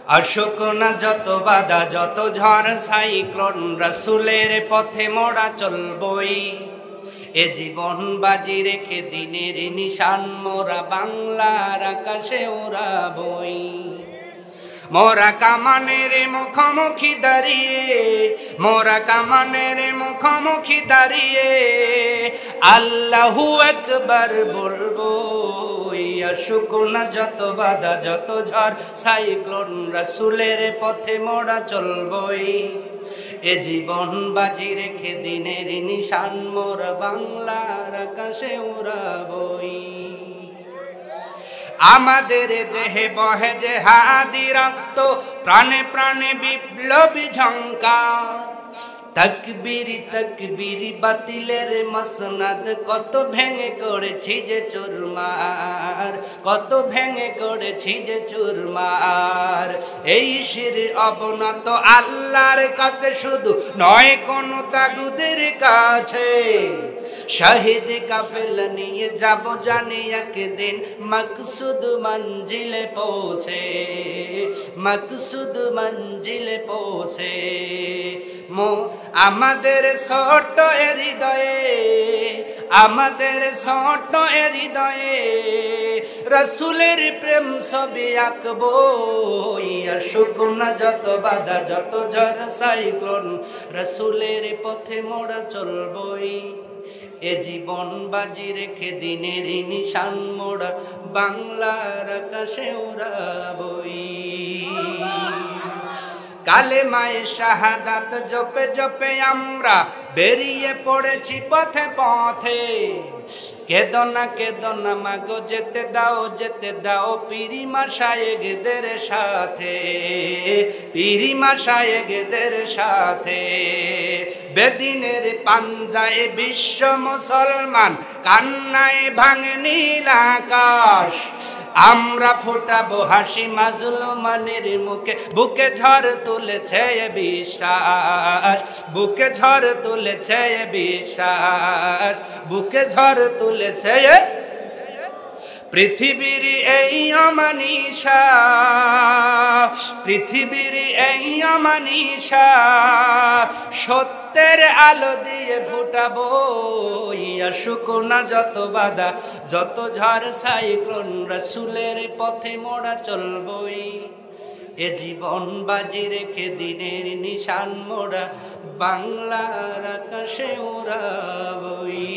অশোক না যত বাধা যত ঝড় সাইক্লোন রাসূলের পথে মোরা চলবই। এ জীবন বাজি রেখে দিনের নিশান মোরা বাংলার আকাশে উড়াবই। মোরা কামানের মুখোমুখি দাঁড়িয়ে, মোরা কামানের মুখোমুখি দাঁড়িয়ে আল্লাহু আকবার বলবো। আসুক না যত বাধা যত ঝড় সাইক্লোন রাসূলের পথে মোরা চলবই। এ জীবন বাজি রেখে দিনের নিশান মোরা বাংলার আকাশে উড়াবই। আমাদের দেহে বহে যে হাদি রক্ত, প্রাণে প্রাণে বিপ্লবী ঝঙ্কার। তকবীরি তকবীরি বাতিলের মসনদ কত ভেঙে করেছি যে চুরমার, কত ভেঙে করেছি যে চুরমার। এই শির অবনত আল্লাহর কাছে শুধু নয় কোন তাগুদের কাছে। শহীদ কাফেলা নিয়ে যাব জানি একদিন মকসুদ মঞ্জিলে পৌঁছে, মকসুদ মঞ্জিলে পৌঁছে। আমাদের ছোট হৃদয়ে, আমাদের ছোট হৃদয়ে রাসূলের প্রেম ছবি আঁকবো। আসুক না যত বাধা যত ঝড় সাইক্লোন রাসূলের পথে মোরা চলবই। এ জীবন বাজি রেখে দিনের নিশান মোরা বাংলার আকাশে উড়াবই। কালেমায়ে শাহাদাত জপে জপে আমরা বেরিয়ে পড়েছি পথে পথে। কেদো না মাগো যেতে দাও পীরি মাশায়েখদের সাথে, পীরি মাশায়েখদের সাথে। বেদিনের পাঞ্জায় বিশ্ব মুসলমান, কান্নায় ভাঙে নীল আকাশ। আমরা ফোটাবো হাসি মাজলুমানের মুখে, বুকে ঝড় তুলেছে বিশ্বাস, বুকে ঝড় তুলেছে বিশ্বাস, বুকে ঝড় তুলেছে। পৃথিবীর এই অমানিসা, পৃথিবীর এই অমানিসা সত্যের আলো দিয়ে ফুটাবো। আসুক না যত বাধা যত ঝড় সাইক্লোন রাসূলের পথে মোরা চলবই। এ জীবন বাজি রেখে দিনের নিশান মোরা বাংলার আকাশে উড়াবই।